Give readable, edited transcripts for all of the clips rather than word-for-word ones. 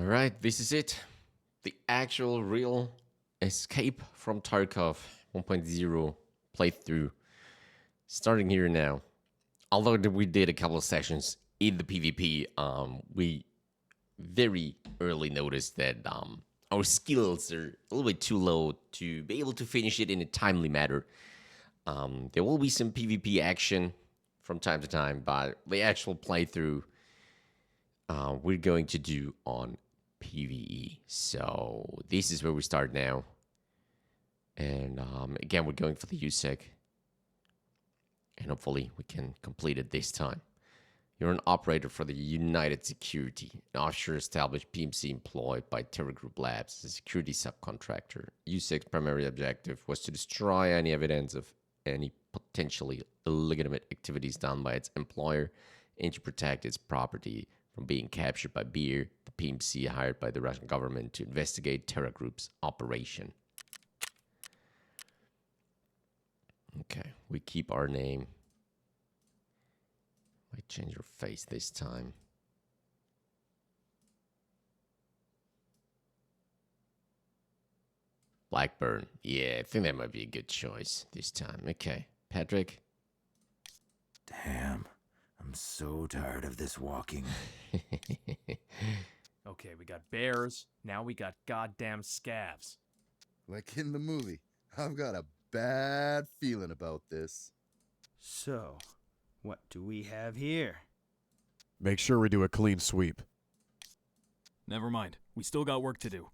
Alright, this is it. The actual real Escape from Tarkov 1.0 playthrough. Starting here now. Although we did a couple of sessions in the PvP, we very early noticed that our skills are a little bit too low to be able to finish it in a timely manner. There will be some PvP action from time to time, but the actual playthrough we're going to do on PVE. So this is where we start now. And again, we're going for the USEC. And hopefully we can complete it this time. You're an operator for the United Security, an offshore established PMC employed by Terra Group Labs as a security subcontractor. USEC's primary objective was to destroy any evidence of any potentially illegitimate activities done by its employer and to protect its property from being captured by Beer, the PMC hired by the Russian government to investigate Terra Group's operation. Okay, we keep our name. Might change your face this time. Blackburn. Yeah, I think that might be a good choice this time. Okay, Patrick. Damn, I'm so tired of this walking. Okay, we got bears, now we got goddamn scavs. Like in the movie. I've got a bad feeling about this. So, what do we have here? Make sure we do a clean sweep. Never mind, we still got work to do.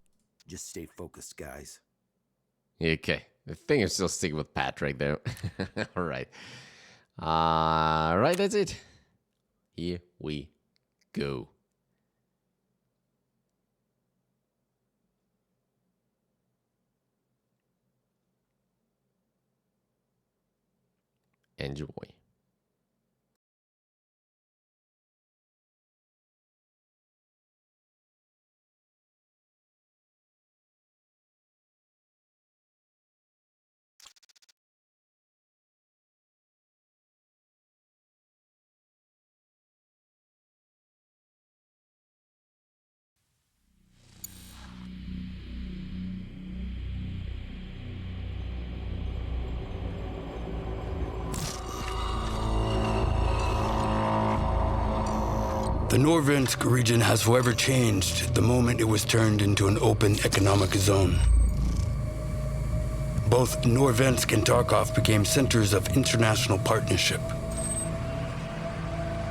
Just stay focused, guys. Okay, the thing is still sticking with Patrick though. Alright. Alright, that's it. Here we go. Enjoy. The Norvinsk region has forever changed the moment it was turned into an open economic zone. Both Norvinsk and Tarkov became centers of international partnership.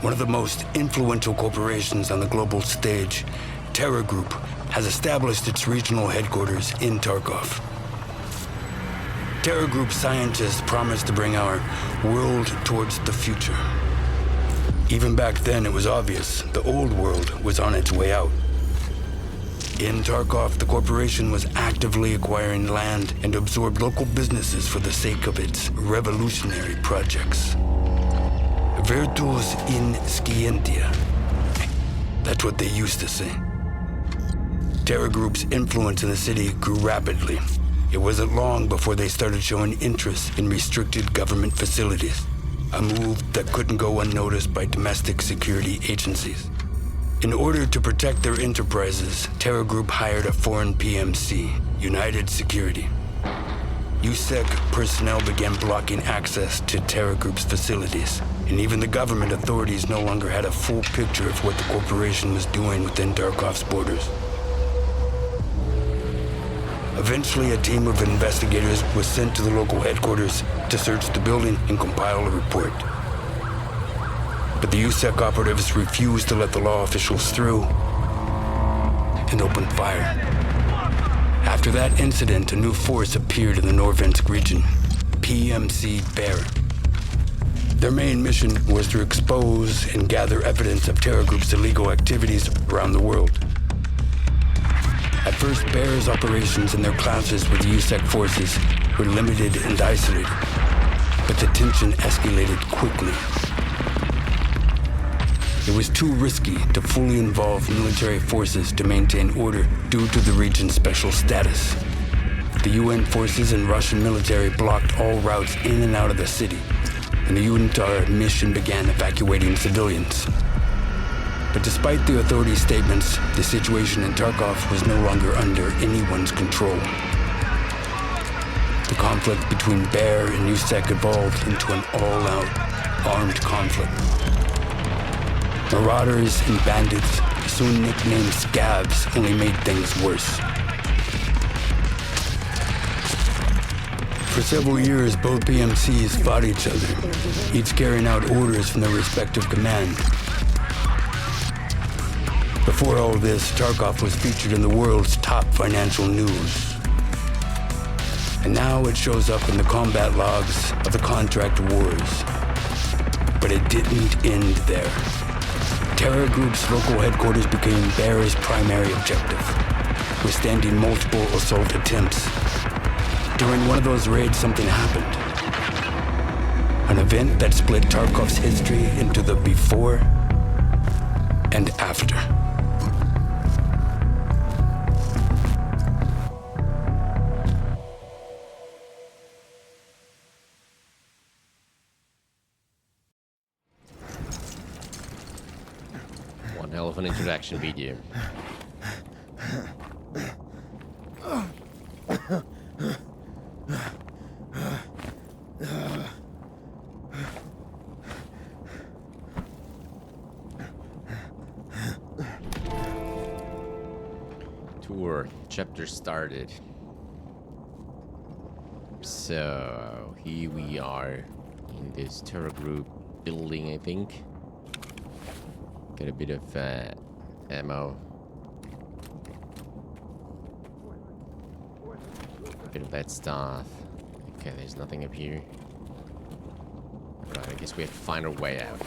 One of the most influential corporations on the global stage, Terra Group, has established its regional headquarters in Tarkov. Terra Group scientists promised to bring our world towards the future. Even back then, it was obvious the old world was on its way out. In Tarkov, the corporation was actively acquiring land and absorbed local businesses for the sake of its revolutionary projects. Virtus in scientia. That's what they used to say. Terra Group's influence in the city grew rapidly. It wasn't long before they started showing interest in restricted government facilities. A move that couldn't go unnoticed by domestic security agencies. In order to protect their enterprises, Terra Group hired a foreign PMC, United Security. USEC personnel began blocking access to Terra Group's facilities, and even the government authorities no longer had a full picture of what the corporation was doing within Tarkov's borders. Eventually, a team of investigators was sent to the local headquarters to search the building and compile a report. But the USEC operatives refused to let the law officials through and opened fire. After that incident, a new force appeared in the Norvinsk region, PMC Bear. Their main mission was to expose and gather evidence of Terra Group's illegal activities around the world. At first, Bear's operations and their clashes with the USEC forces were limited and isolated, but the tension escalated quickly. It was too risky to fully involve military forces to maintain order due to the region's special status. The UN forces and Russian military blocked all routes in and out of the city, and the UNTAR mission began evacuating civilians. But despite the authorities' statements, the situation in Tarkov was no longer under anyone's control. The conflict between Bear and USEC evolved into an all-out armed conflict. Marauders and bandits, soon nicknamed Scavs, only made things worse. For several years, both BMCs fought each other, each carrying out orders from their respective command. Before all this, Tarkov was featured in the world's top financial news. And now it shows up in the combat logs of the contract wars. But it didn't end there. Terror Group's local headquarters became Bear's primary objective, withstanding multiple assault attempts. During one of those raids, something happened. An event that split Tarkov's history into the before and after. One hell of an introduction video. Tour chapter started. So here we are in this terror group building, I think. Got a bit of ammo. A bit of that stuff. Okay, there's nothing up here. Right, I guess we have to find our way out.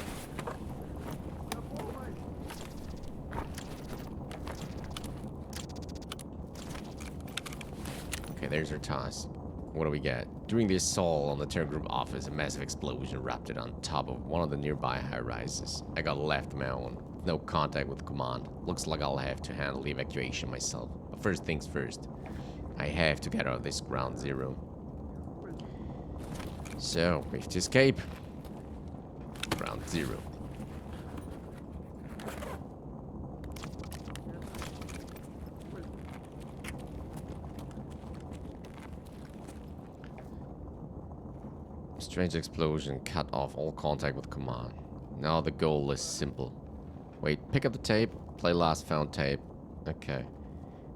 Okay, there's our toss. What do we get? During the assault on the terror group office, a massive explosion erupted on top of one of the nearby high-rises. I got left on my own. No contact with command. Looks like I'll have to handle the evacuation myself. But first things first. I have to get out of this ground zero. So, we have to escape. Ground zero. Strange explosion cut off all contact with command. Now the goal is simple. Wait, pick up the tape, play last found tape. Okay.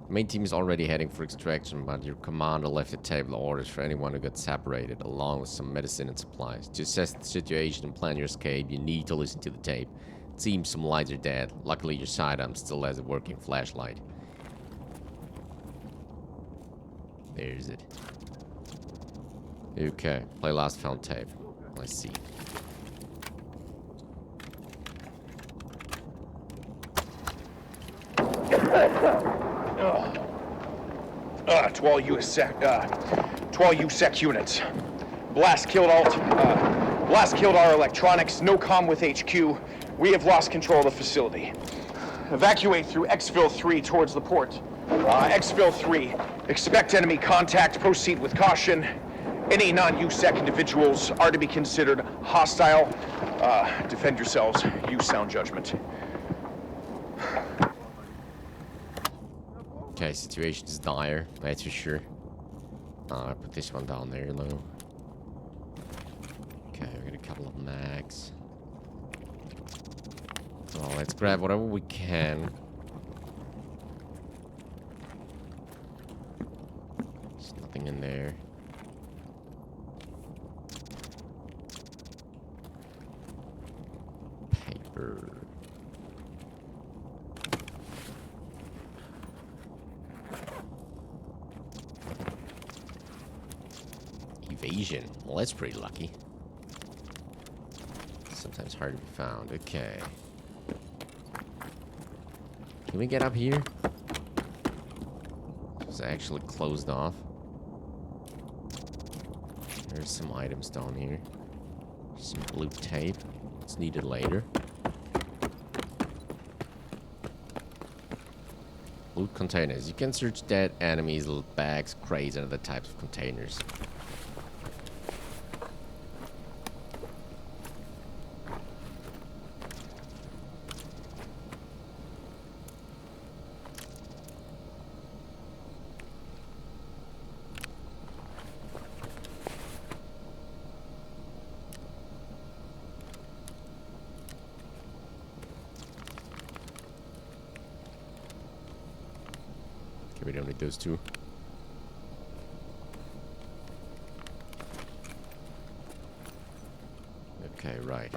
The main team is already heading for extraction, but your commander left the tape with orders for anyone who got separated, along with some medicine and supplies. To assess the situation and plan your escape, you need to listen to the tape. It seems some lights are dead. Luckily your sidearm still has a working flashlight. There's it. Okay, play last found tape. Let's see. To all USEC units. Blast killed our electronics. No comm with HQ. We have lost control of the facility. Evacuate through Exfil 3 towards the port. Exfil 3. Expect enemy contact. Proceed with caution. Any non-USEC individuals are to be considered hostile. Defend yourselves. Use sound judgment. Okay, situation is dire, that's for sure. I put this one down there low. Okay, we got a couple of mags. So let's grab whatever we can. There's nothing in there. Paper. Evasion. Well, that's pretty lucky. Sometimes hard to be found. Okay. Can we get up here? It's actually closed off. There's some items down here. Some blue tape. It's needed later. Loot containers. You can search dead enemies, bags, crates, and other types of containers. Okay, we don't need those two. Okay, right.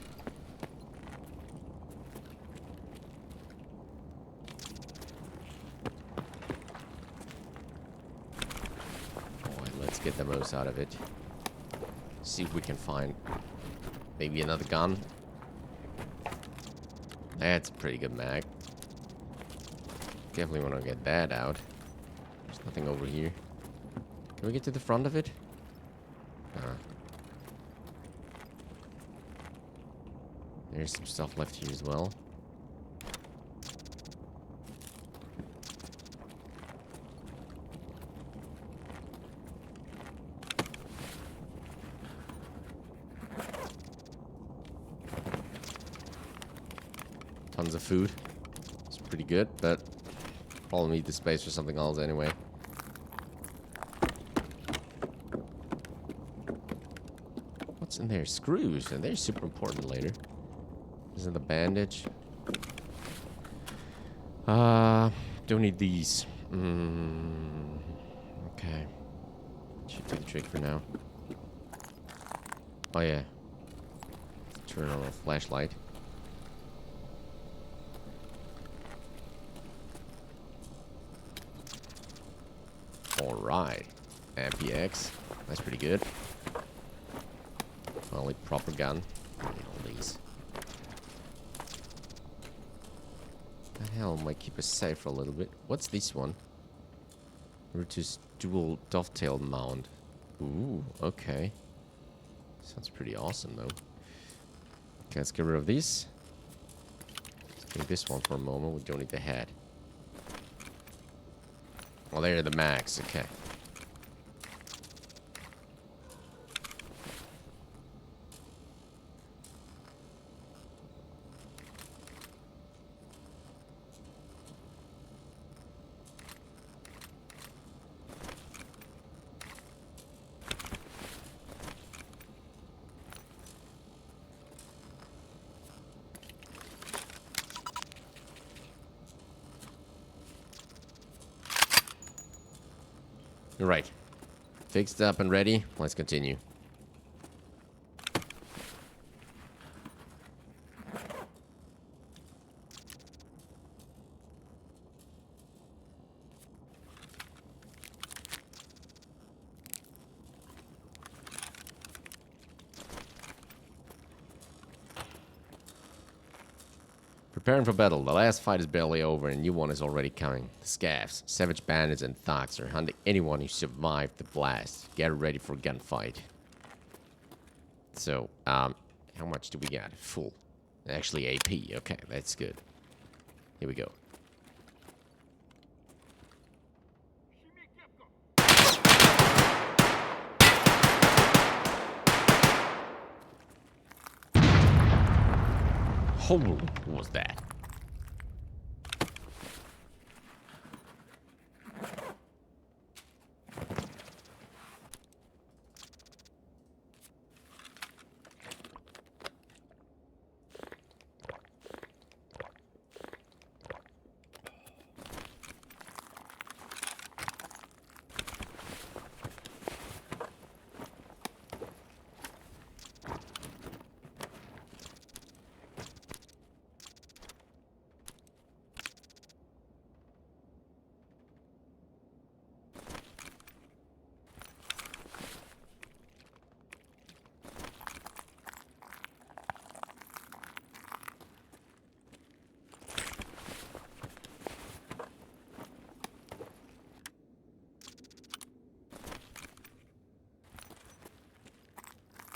Alright, let's get the most out of it. See if we can find maybe another gun. That's a pretty good mag. Definitely want to get that out. There's nothing over here. Can we get to the front of it? There's some stuff left here as well. Tons of food. It's pretty good, but probably need the space for something else anyway. What's in there? Screws, and they're super important later. This is the bandage. Don't need these. Okay. Should do the trick for now. Oh yeah. Turn on a flashlight. Alright. MPX. That's pretty good. Finally, proper gun. I need all these. That hell might keep us safe for a little bit. What's this one? Brutus dual dovetail mount. Ooh, okay. Sounds pretty awesome though. Okay, let's get rid of these. Let's take this one for a moment. We don't need the head. Well, there are the mags. Okay. Right. Fixed up and ready. Let's continue. Preparing for battle. The last fight is barely over and a new one is already coming. The Scavs, savage bandits and thugs are hunting anyone who survived the blast. Get ready for a gunfight. So, how much do we got? Full. Actually, AP. Okay, that's good. Here we go. Holy, what was that?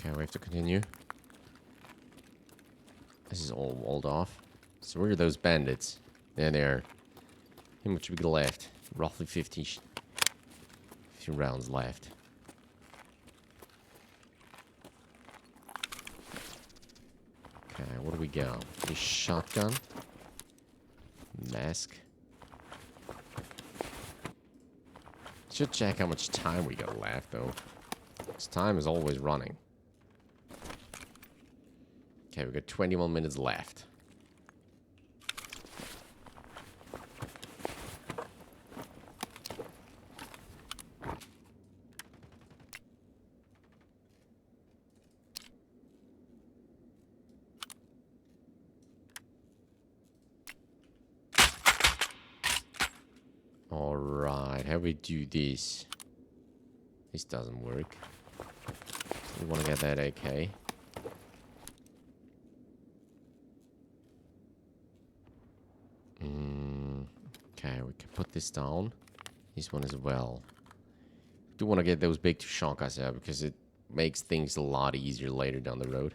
Okay, we have to continue. This is all walled off. So where are those bandits? There they are. How much we got left? Roughly 50 rounds left. Okay, what do we got? A shotgun. Mask. Should check how much time we got left though. This time is always running. Okay, we got 21 minutes left. how we do this? This doesn't work. We want to get that AK. Okay, we can put this down. This one as well. Do want to get those big Tushonkas out because it makes things a lot easier later down the road.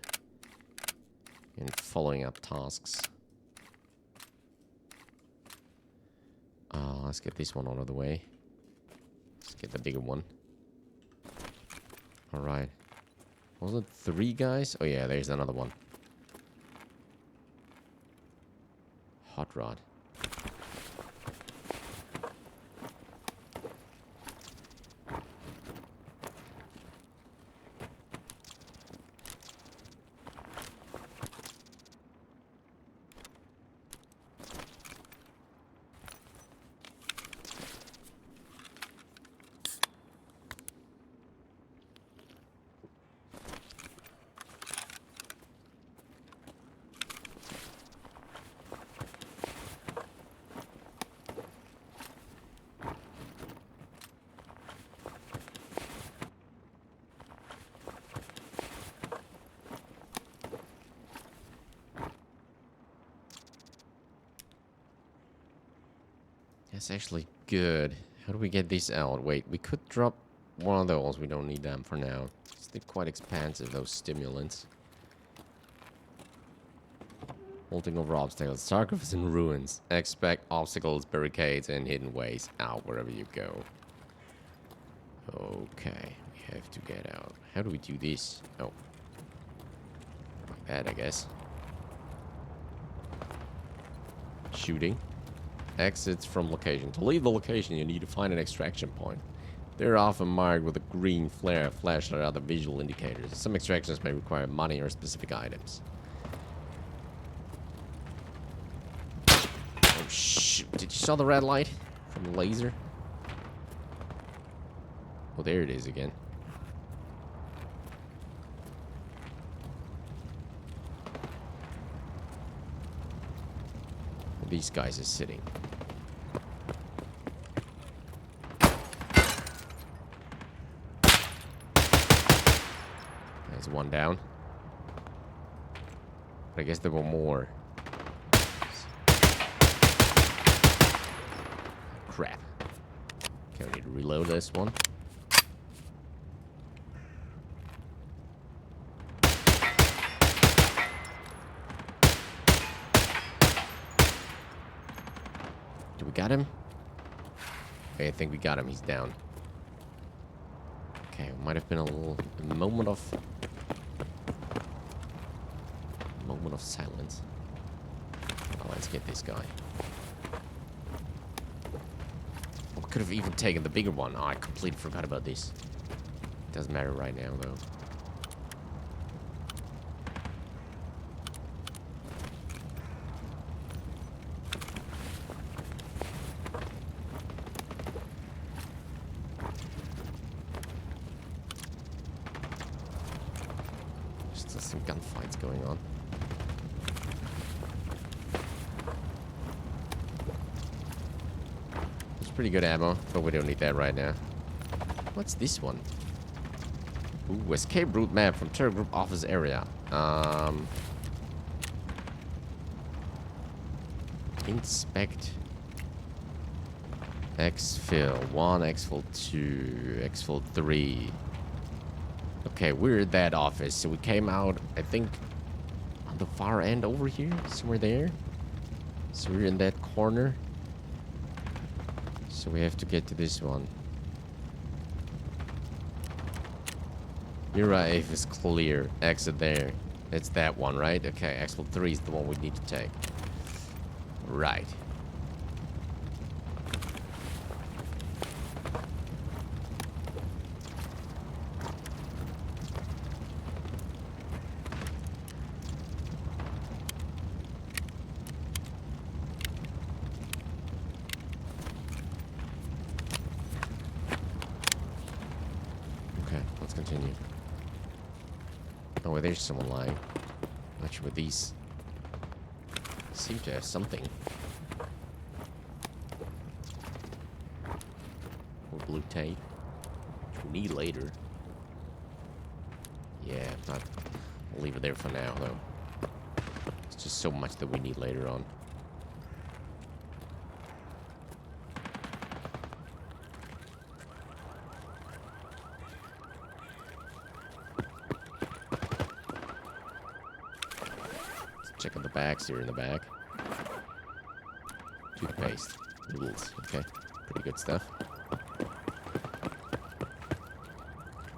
And following up tasks. Let's get this one out of the way. Let's get the bigger one. Alright. Was it 3 guys? Oh yeah, there's another one. Hot rod. That's actually good. How do we get this out? Wait, we could drop one of those. We don't need them for now. They're quite expensive, those stimulants. Vaulting over obstacles. Tarkov is in ruins. Expect obstacles, barricades, and hidden ways out wherever you go. Okay, we have to get out. How do we do this? Oh. Like that, I guess. Shooting. Exits from location. To leave the location, you need to find an extraction point. They're often marked with a green flare, flashlight, or other visual indicators. Some extractions may require money or specific items. Oh, shoot. Did you saw the red light from the laser? Oh, there it is again. These guys are sitting. There's one down. But I guess there were more. Crap. Okay, we need to reload this one. Do we got him? Okay, I think we got him. He's down. Okay, might have been a moment of silence. Oh, let's get this guy. We could have even taken the bigger one. Oh, I completely forgot about this. Doesn't matter right now, though. Still some gunfights going on. It's pretty good ammo, but we don't need that right now. What's this one? Ooh, escape route map from Terror Group office area. Inspect. Exfil 1, exfil 2, exfil 3. Okay, we're at that office. So we came out, I think, on the far end over here. Somewhere there. So we're in that corner. So we have to get to this one. You're right, if it's clear. Exit there. It's that one, right? Okay, exfil 3 is the one we need to take. Right. Let's continue. Oh, well, there's someone lying. Not sure what these seem to have something. tape, which we need later. Yeah, not. I'll leave it there for now, though. It's just so much that we need later on. Let's check out the bags here in the back. Toothpaste. Noodles. Okay. Pretty good stuff.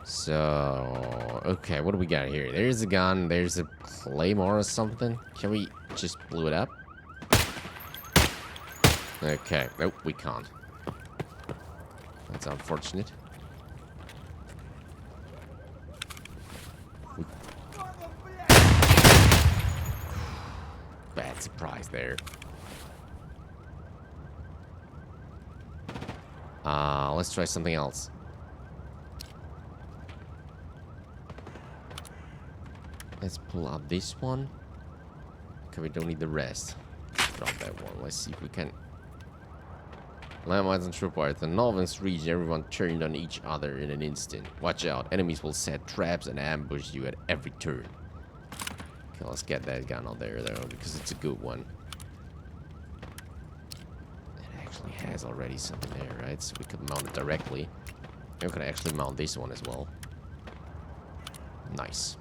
So, okay, what do we got here? There's a gun, there's a claymore or something. Can we just blow it up? Okay, nope, we can't. That's unfortunate. Bad surprise there. Let's try something else. Let's pull out this one. Okay, we don't need the rest. Drop that one. Let's see if we can. Landmines and tripwires. The Norvinsk region, everyone turned on each other in an instant. Watch out. Enemies will set traps and ambush you at every turn. Okay, let's get that gun out there, though, because it's a good one. It actually has already something there, right? So we could mount it directly. We can actually mount this one as well. Nice.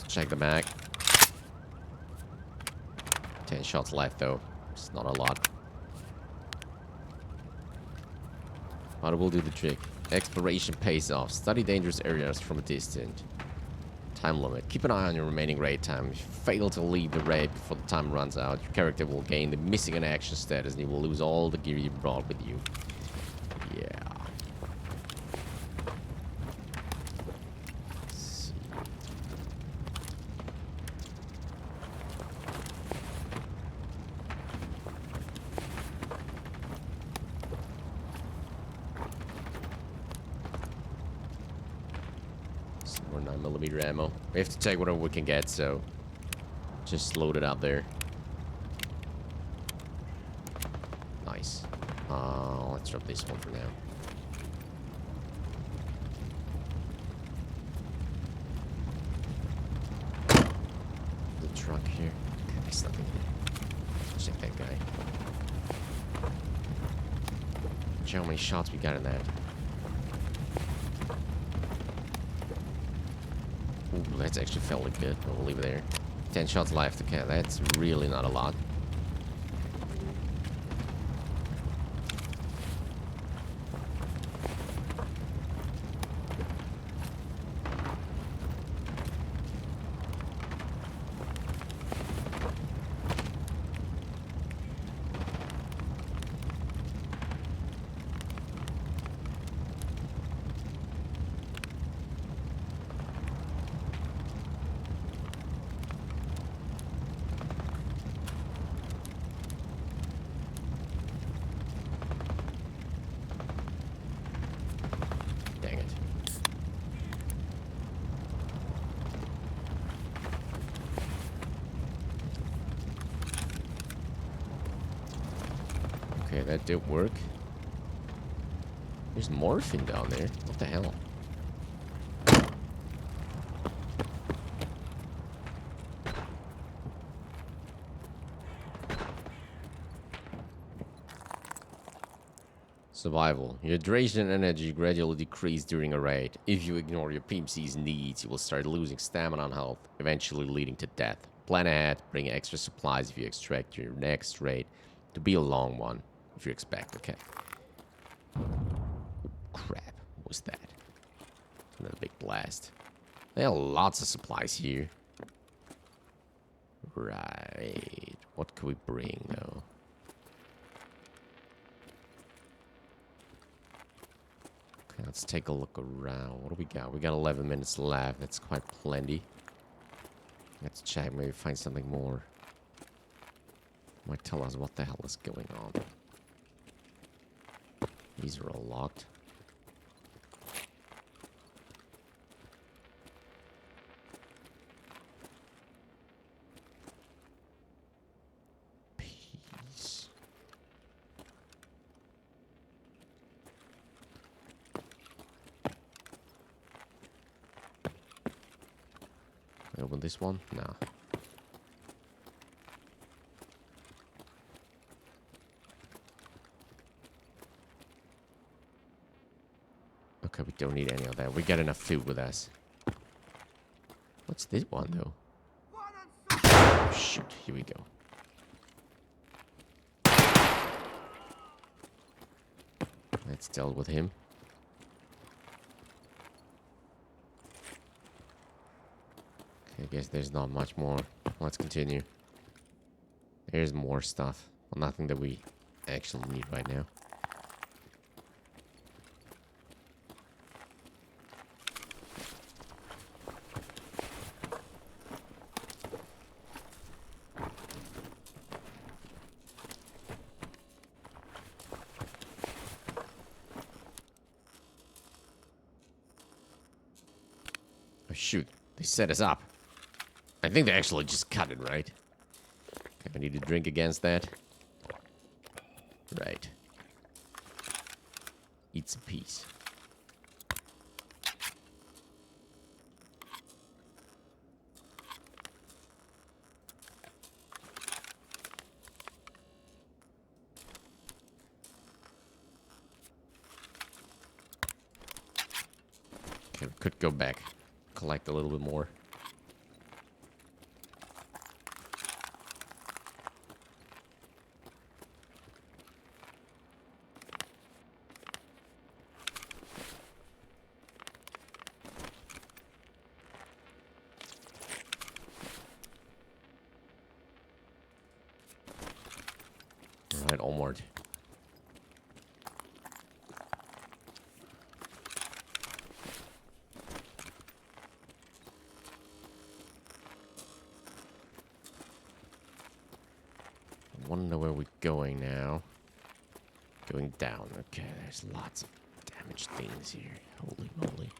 Check the back. 10 shots left, though. It's not a lot. But it will do the trick. Exploration pays off. Study dangerous areas from a distance. Time limit. Keep an eye on your remaining raid time. If you fail to leave the raid before the time runs out, your character will gain the missing in action status and you will lose all the gear you brought with you. Yeah. More 9mm ammo. We have to take whatever we can get, so just load it out there. Nice. Let's drop this one for now. The truck here. There's nothing here. Check that guy. Check how many shots we got in that. Ooh, that's actually fairly good, but we'll leave it there. 10 shots left. Okay, that's really not a lot. Okay, that did work. There's morphine down there. What the hell? Survival. Your hydration and energy gradually decrease during a raid. If you ignore your PMC's needs, you will start losing stamina and health, eventually leading to death. Plan ahead, bring extra supplies if you extract your next raid to be a long one. If you expect, okay. Oh, crap. What was that? Another big blast. There are lots of supplies here. Right. What can we bring, though? Okay, let's take a look around. What do we got? We got 11 minutes left. That's quite plenty. Let's check. Maybe find something more. Might tell us what the hell is going on. These are all locked. Peace. Open this one? Nah. Okay, we don't need any of that. We got enough food with us. What's this one, though? Oh, shoot, here we go. Let's deal with him. Okay, I guess there's not much more. Let's continue. There's more stuff. Well, nothing that we actually need right now. Oh, shoot. They set us up. I think they actually just cut it, right? Okay, I need to drink against that. Right. Eat some peas. Okay, we could go back. Collect a little bit more. All right, onward. I want to know where we're going now. Going down. Okay, there's lots of damaged things here. Holy moly.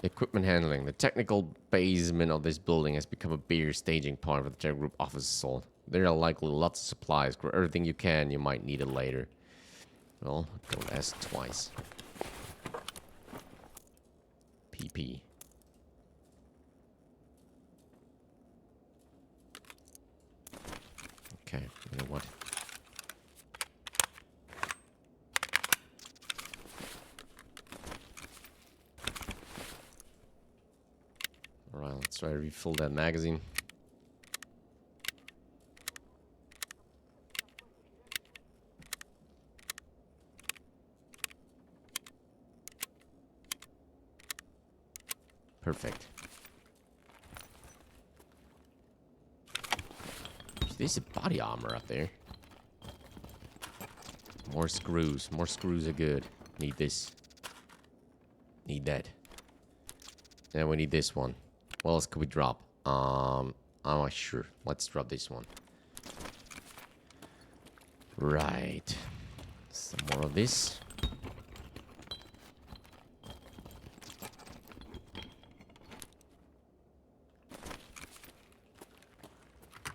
Equipment handling. The technical basement of this building has become a bigger staging part of the Terror Group office assault. There are likely lots of supplies. Grab everything you can. You might need it later. Well, don't ask twice. PP. Okay, you know what? Alright, let's try to refill that magazine. Perfect. There's a body armor up there. More screws. More screws are good. Need this. Need that. And we need this one. What else could we drop? I'm not sure. Let's drop this one. Right. Some more of this.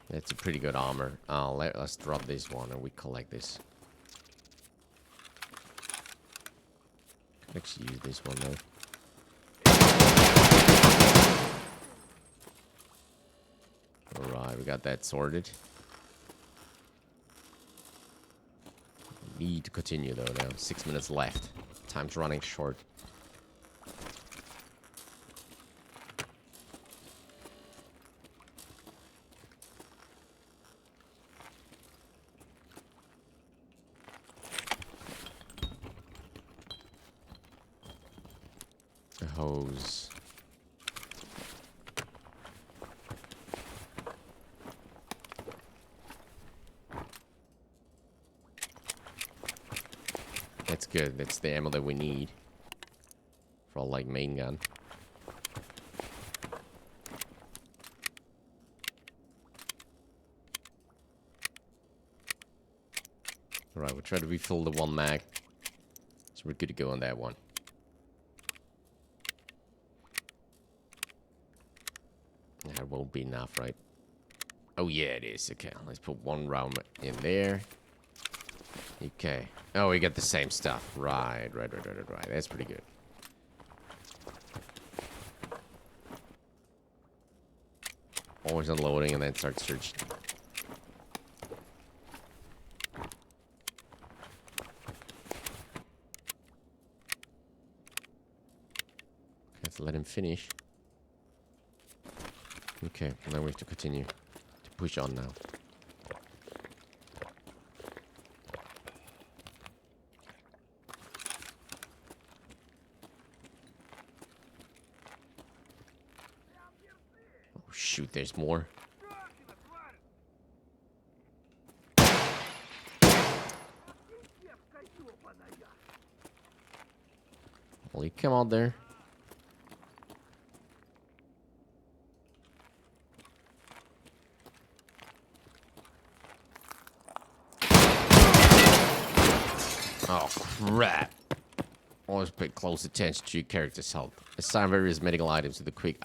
That's a pretty good armor. Let's drop this one and we collect this. Could actually use this one though. Alright, we got that sorted. We need to continue though now. 6 minutes left. Time's running short. The hose. That's good. That's the ammo that we need for our light main gun. Alright, we'll try to refill the one mag. So we're good to go on that one. That won't be enough, right? Oh yeah, it is. Okay, let's put one round in there. Okay. Oh, we got the same stuff. Right. That's pretty good. Always unloading and then start searching. Let's let him finish. Okay, now we have to continue to push on now. Oh shoot, there's more. Will you come out there? Oh crap. Always pay close attention to your character's health. Assign various medical items to the quick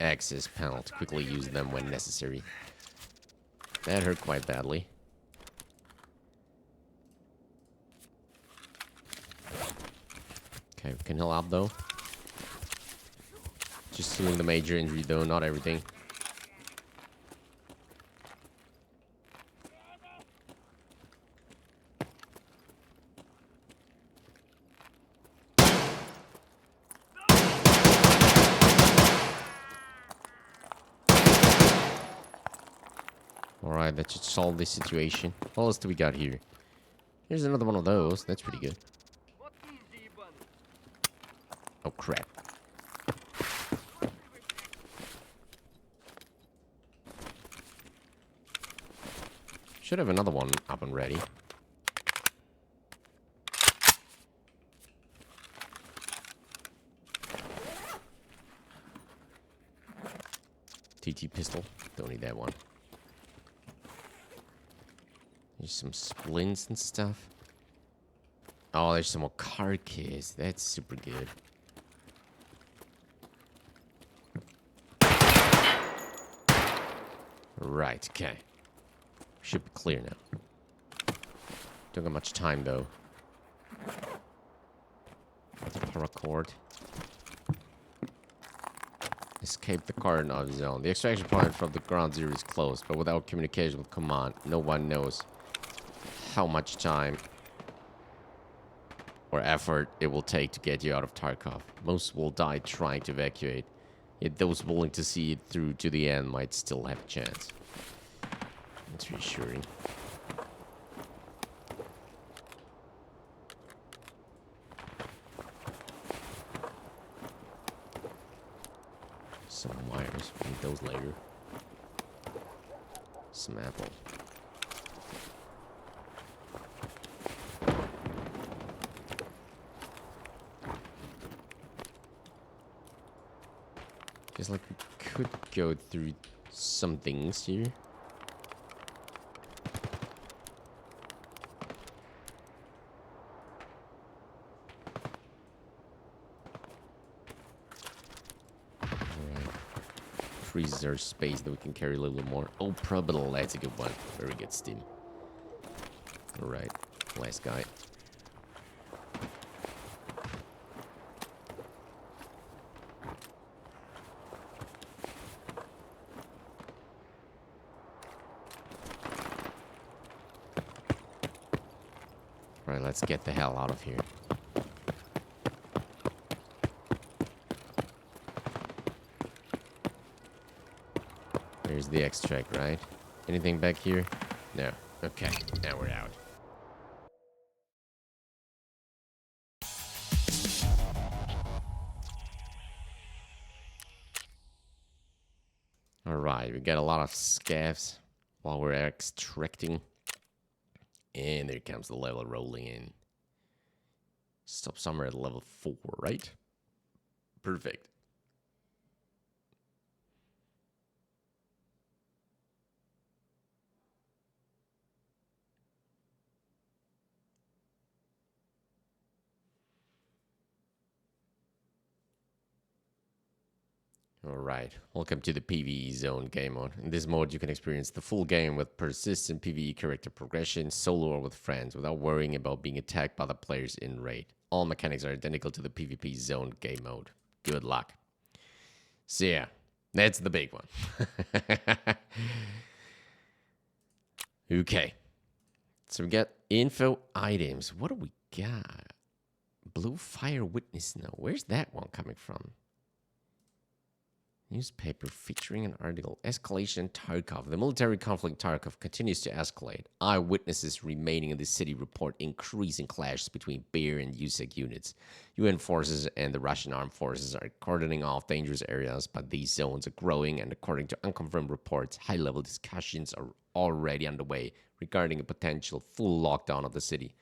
access panel to quickly use them when necessary. That hurt quite badly. Okay, we can heal up though. Just healing the major injury though, not everything. Alright, that should solve this situation. What else do we got here? Here's another one of those. That's pretty good. Oh, crap. Should have another one up and ready. TT pistol. Don't need that one. There's some splints and stuff. Oh, there's some more carcass. That's super good. Right, okay. Should be clear now. Don't got much time though. Paracord. Escape the Cardinal zone. The extraction point from the ground zero is closed, but without communication with command, no one knows how much time or effort it will take to get you out of Tarkov. Most will die trying to evacuate, yet those willing to see it through to the end might still have a chance. That's reassuring. Some wires, we'll need those later. Some apple. Just like we could go through some things here. Increases our space that we can carry a little bit more. Oh, Probital, that's a good one. Very good steam. Alright, last guy. Alright, let's get the hell out of here. There's the extract, right? Anything back here? No. Okay, now we're out. Alright, we got a lot of scavs while we're extracting. And there comes the level rolling in. Stop somewhere at level 4, right? Perfect. Alright, welcome to the PVE zone game mode. In this mode you can experience the full game with persistent PVE character progression, solo or with friends, without worrying about being attacked by the players in raid. All mechanics are identical to the PvP zone game mode. Good luck. So yeah, That's the big one. Okay. So we got info items. What do we got? Blue Fire Witness now. Where's that one coming from? Newspaper featuring an article. Escalation Tarkov. The military conflict in Tarkov continues to escalate. Eyewitnesses remaining in the city report increasing clashes between BER and USEC units. UN forces and the Russian armed forces are cordoning off dangerous areas, but these zones are growing, and according to unconfirmed reports, high-level discussions are already underway regarding a potential full lockdown of the city.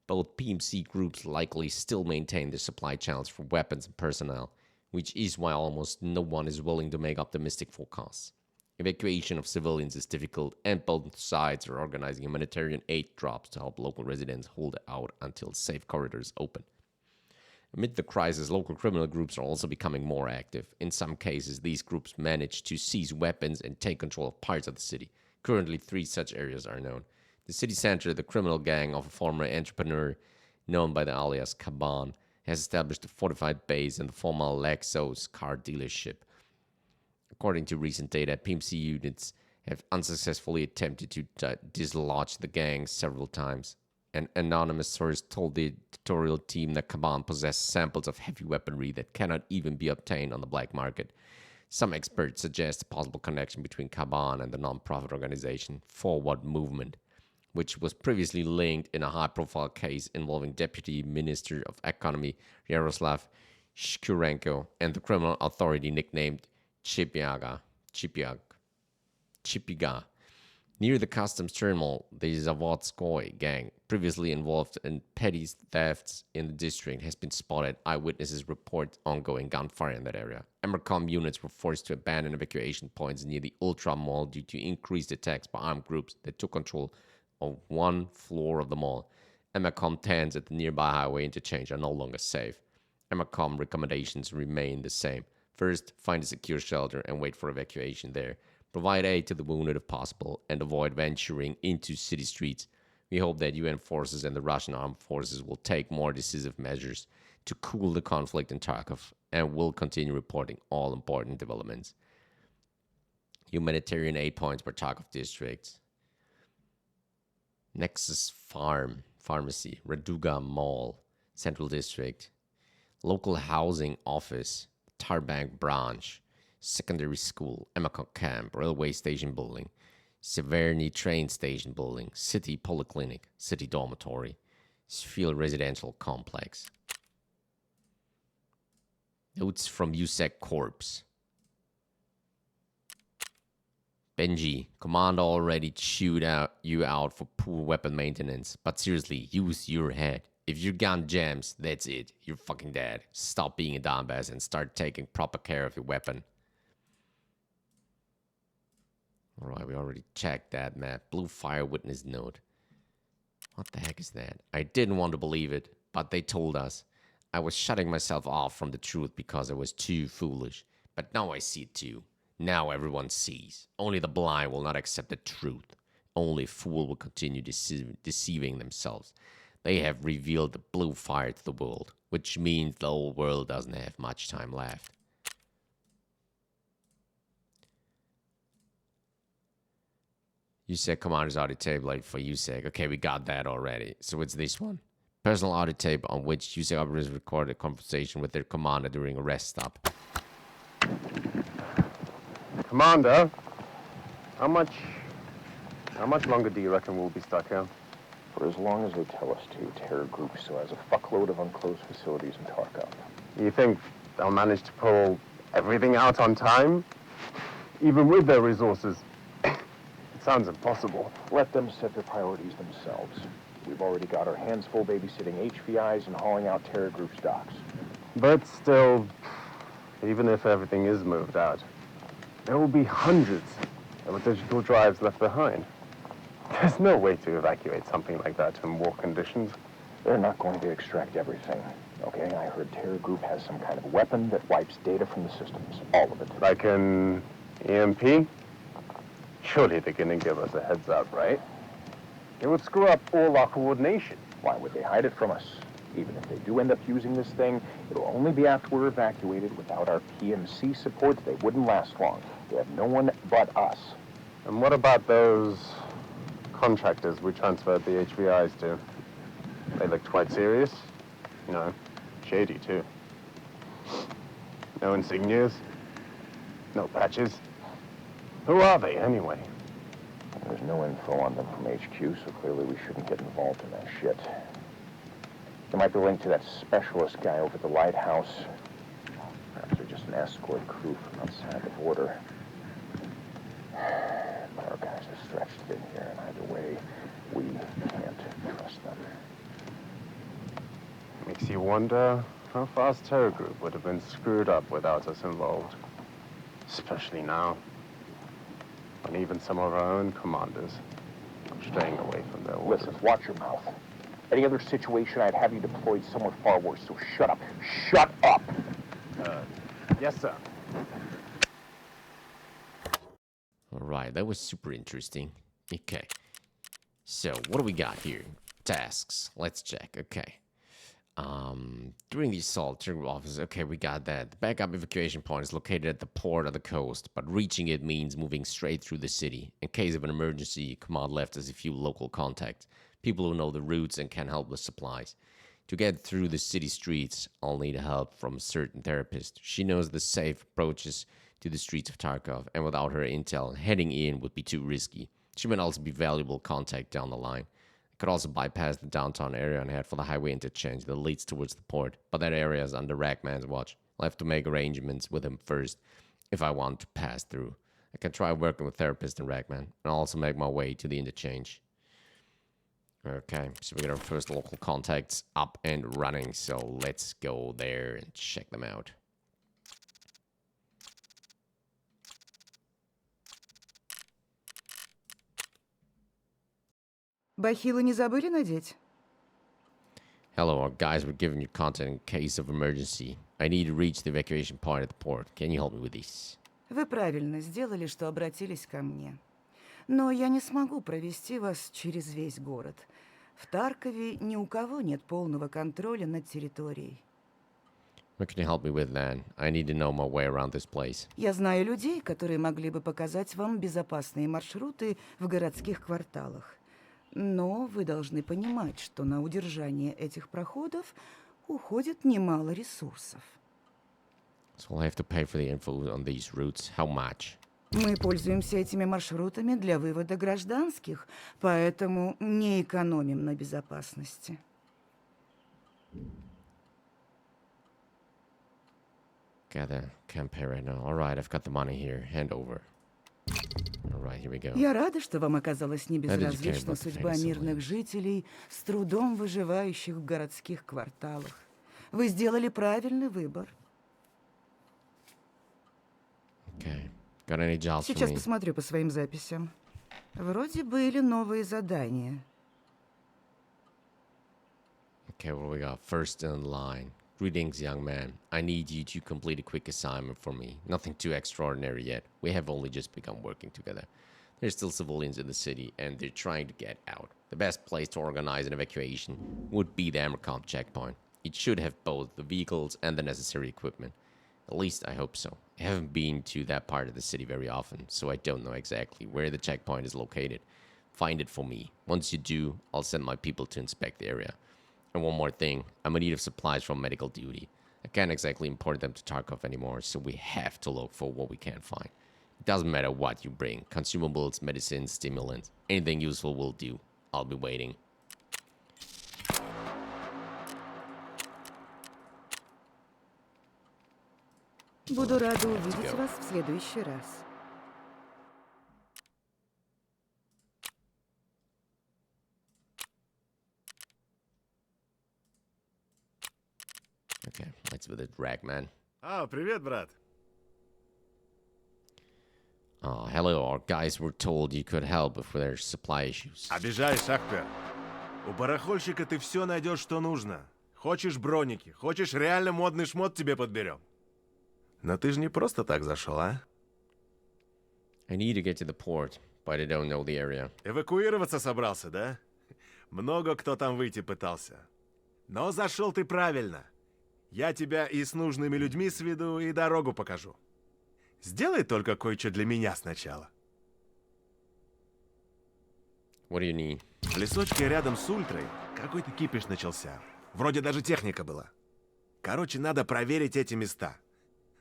Both PMC groups likely still maintain their supply channels for weapons and personnel, which is why almost no one is willing to make optimistic forecasts. Evacuation of civilians is difficult, and both sides are organizing humanitarian aid drops to help local residents hold out until safe corridors open. Amid the crisis, local criminal groups are also becoming more active. In some cases, these groups manage to seize weapons and take control of parts of the city. Currently, 3 such areas are known. The city center, the criminal gang of a former entrepreneur known by the alias Kaban, has established a fortified base in the former Lexus car dealership. According to recent data, PMC units have unsuccessfully attempted to dislodge the gang several times. An anonymous source told the editorial team that Kaban possessed samples of heavy weaponry that cannot even be obtained on the black market. Some experts suggest a possible connection between Kaban and the non-profit organization Forward Movement, which was previously linked in a high-profile case involving Deputy Minister of Economy Yaroslav Shkurenko and the criminal authority nicknamed Chipiga. Near the customs terminal, the Zavodskoy gang, previously involved in petty thefts in the district, has been spotted. Eyewitnesses report ongoing gunfire in that area. Emercom units were forced to abandon evacuation points near the Ultra Mall due to increased attacks by armed groups that took control of one floor of the mall. Emercom tents at the nearby highway interchange are no longer safe. Emercom recommendations remain the same. First, find a secure shelter and wait for evacuation there. Provide aid to the wounded if possible, and avoid venturing into city streets. We hope that UN forces and the Russian armed forces will take more decisive measures to cool the conflict in Tarkov, and will continue reporting all important developments. Humanitarian aid points per Tarkov district. Nexus Pharmacy, Raduga Mall, Central District. Local Housing Office, Tarbank Branch. Secondary School, Emercom Camp, Railway Station Building, Severny Train Station Building, City Polyclinic, City Dormitory, Field Residential Complex. Notes from USEC Corps. Benji, Commander already chewed you out for poor weapon maintenance, but seriously, use your head. If your gun jams, that's it. You're fucking dead. Stop being a dumbass and start taking proper care of your weapon. Alright, we already checked that map. Blue Fire Witness Note. What the heck is that? I didn't want to believe it, but they told us. I was shutting myself off from the truth because I was too foolish. But now I see it too. Now everyone sees. Only the blind will not accept the truth. Only a fool will continue deceiving themselves. They have revealed the blue fire to the world, which means the whole world doesn't have much time left. USEC commander's audit tape like for USEC. Okay, we got that already. So it's this one. Personal audit tape on which USEC operators recorded a conversation with their commander during a rest stop. Commander, how much longer do you reckon we'll be stuck here? For as long as they tell us to. Terror Group still has a fuckload of unclosed facilities in Tarkov. You think they'll manage to pull everything out on time? Even with their resources? It sounds impossible. Let them set their priorities themselves. We've already got our hands full babysitting HVIs and hauling out Terror Group's docks. But still, even if everything is moved out, there will be hundreds of digital drives left behind. There's no way to evacuate something like that in war conditions. They're not going to extract everything. Okay, I heard Terror Group has some kind of weapon that wipes data from the systems. All of it. Like an EMP? Surely they're gonna give us a heads up, right? It would screw up all our coordination. Why would they hide it from us? Even if they do end up using this thing, it'll only be after we're evacuated. Without our PMC support, they wouldn't last long. They have no one but us. And what about those contractors we transferred the HVIs to? They looked quite serious. You know, shady too. No insignias. No patches. Who are they, anyway? There's no info on them from HQ, so clearly we shouldn't get involved in that shit. They might be linked to that specialist guy over at the lighthouse. Perhaps they're just an escort crew from outside the border. But our guys are stretched thin here, and either way, we can't trust them. Makes you wonder how fast Terror Group would have been screwed up without us involved. Especially now, when even some of our own commanders are staying away from their orders. Listen, watch your mouth. Any other situation, I'd have you deployed somewhere far worse, so shut up. Shut up! Yes, sir. Alright, that was super interesting. Okay. So, what do we got here? Tasks. Let's check. Okay. During the assault, Trigger office. Okay, we got that. The backup evacuation point is located at the port of the coast, but reaching it means moving straight through the city. In case of an emergency, command left us a few local contacts, people who know the routes and can help with supplies. To get through the city streets, I'll need help from a certain therapist. She knows the safe approaches to the streets of Tarkov, and without her intel, heading in would be too risky. She might also be valuable contact down the line. Could also bypass the downtown area and head for the highway interchange that leads towards the port, but that area is under Ragman's watch. I'll have to make arrangements with him first if I want to pass through. I can try working with therapist and Ragman, and I'll also make my way to the interchange. Okay, so we got our first local contacts up and running, so let's go there and check them out. Бахилы не забыли надеть? Hello, our guys were giving you content in case of emergency. I need to reach the evacuation point at the port. Can you help me with this? Вы правильно сделали, что обратились ко мне. Но я не смогу провести вас через весь город. В Таркове ни у кого нет полного контроля над территорией. What can you help me with then? I need to know my way around this place. Я знаю людей, которые могли бы показать вам безопасные маршруты в городских кварталах. Но вы должны понимать, что на удержание этих проходов уходит немало ресурсов. So I'll have to pay for the info on these routes. How much? Мы пользуемся этими маршрутами для вывода гражданских, поэтому не экономим на безопасности. Gather, can't pay right now. Alright, I've got the money here. Hand over. Alright, here we go. Я рада, что вам оказалась не How did you care безразлична about the судьба famous мирных civilians? жителей, с трудом выживающих в городских кварталах. Вы сделали правильный выбор. Okay. Got any jobs for Сейчас me? посмотрю по своим записям. Вроде были новые задания. Okay, what do we got? First in line. Greetings, young man. I need you to complete a quick assignment for me. Nothing too extraordinary yet. We have only just begun working together. There's still civilians in the city, and they're trying to get out. The best place to organize an evacuation would be the Amercomp checkpoint. It should have both the vehicles and the necessary equipment. At least I hope so. I haven't been to that part of the city very often, so I don't know exactly where the checkpoint is located. Find it for me. Once you do, I'll send my people to inspect the area. And one more thing, I'm in need of supplies from medical duty. I can't exactly import them to Tarkov anymore, so we have to look for what we can find. It doesn't matter what you bring. Consumables, medicines, stimulants. Anything useful will do. I'll be waiting. Буду рада увидеть вас в следующий раз. Okay, let's visit Ragman. Привет, брат. Hello, our guys were told you could help if there's supply issues. Обижаешь, Ахпер. У барахольщика ты все найдешь, что нужно. Хочешь броники, хочешь реально модный шмот, тебе подберем. Но ты же не просто так зашел, а? I need to get to the port, but I don't know the area. Эвакуироваться собрался, да? Много кто там выйти пытался. Но зашел ты правильно. Я тебя и с нужными людьми сведу, и дорогу покажу. Сделай только кое-что для меня сначала. What do you need? В лесочке рядом с Ультрой какой-то кипиш начался. Вроде даже техника была. Короче, надо проверить эти места.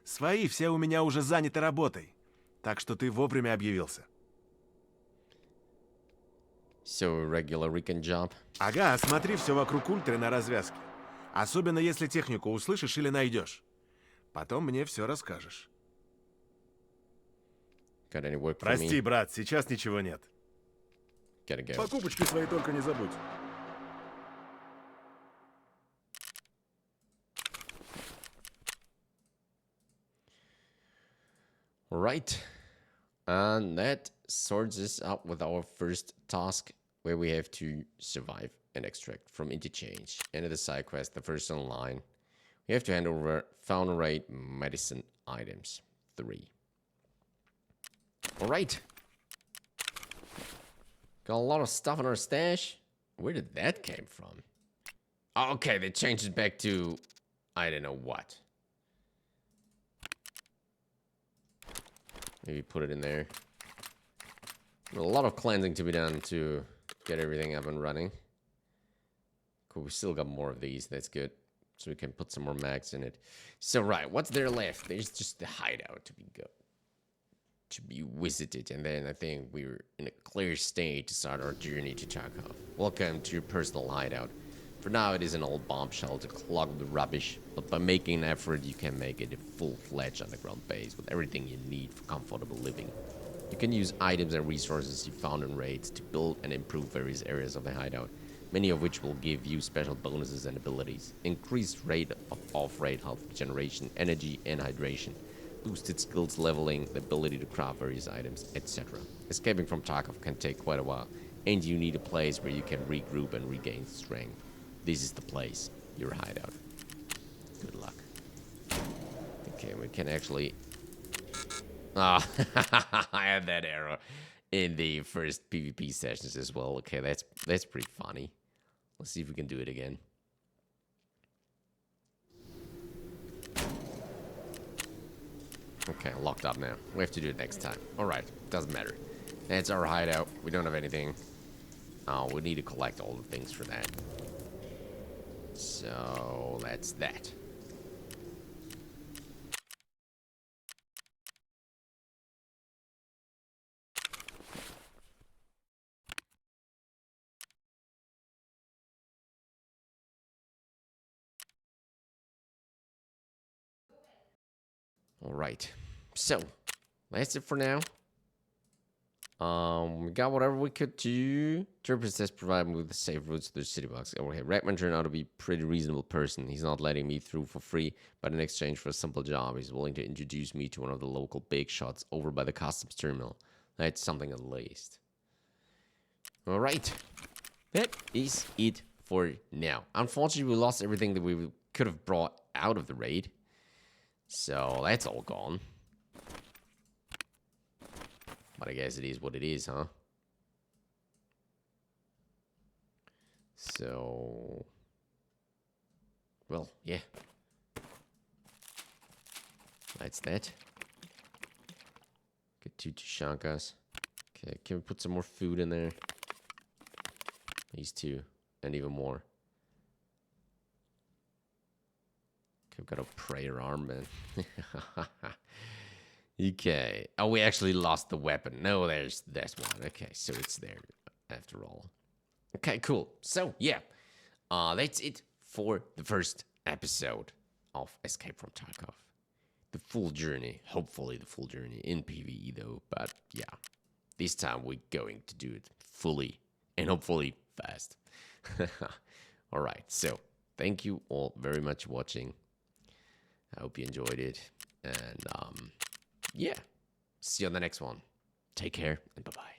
Свои все у меня уже заняты работой. Так что ты вовремя объявился. So, regular recon job? Ага, осмотри все вокруг Ультры на развязке. Особенно если технику услышишь или найдешь. Потом мне все расскажешь. Got any work for Прости, me? брат, сейчас ничего нет. Gotta go. Покупочки свои только не забудь. Right. And that sorts us out with our first task, where we have to survive and extract from interchange. End of the side quest, the first online. We have to hand over found rate medicine items. 3. Alright. Got a lot of stuff in our stash. Where did that came from? Oh, okay, they changed it back to I don't know what. Maybe put it in there. A lot of cleansing to be done to get everything up and running. Cool, we still got more of these. That's good. So we can put some more mags in it. So, right, what's there left? There's just the hideout to be visited. And then I think we're in a clear state to start our journey to Tarkov. Welcome to your personal hideout. For now, it is an old bomb shelter clogged with rubbish, but by making an effort, you can make it a full-fledged underground base with everything you need for comfortable living. You can use items and resources you found in raids to build and improve various areas of the hideout, many of which will give you special bonuses and abilities. Increased rate of off-raid health generation, energy, and hydration. Boosted skills leveling, the ability to craft various items, etc. Escaping from Tarkov can take quite a while, and you need a place where you can regroup and regain strength. This is the place, your hideout. Good luck. Okay, we can actually... Ah, I had that error in the first PvP sessions as well. Okay, that's pretty funny. Let's see if we can do it again. Okay, locked up now. We have to do it next time. Alright, doesn't matter. That's our hideout. We don't have anything. Oh, we need to collect all the things for that. So, that's that. Alright. So, that's it for now. We got whatever we could do. Turpin says provide me with the safe routes to the city box. Okay, Ragman turned out to be a pretty reasonable person. He's not letting me through for free, but in exchange for a simple job, he's willing to introduce me to one of the local big shots over by the customs terminal. That's something at least. Alright. That is it for now. Unfortunately, we lost everything that we could have brought out of the raid. So, that's all gone. But I guess it is what it is, huh? So... Well, yeah. That's that. Get 2 Tushankas. Okay, can we put some more food in there? These 2. And even more. Okay, we've got a prayer arm, man. Okay. Oh, we actually lost the weapon. No, that's one. Okay, so it's there after all. Okay, cool. So, yeah. That's it for the first episode of Escape from Tarkov. The full journey. Hopefully the full journey in PVE, though. But, yeah. This time we're going to do it fully. And hopefully fast. Alright, so thank you all very much for watching. I hope you enjoyed it. And, yeah. See you on the next one. Take care and bye-bye.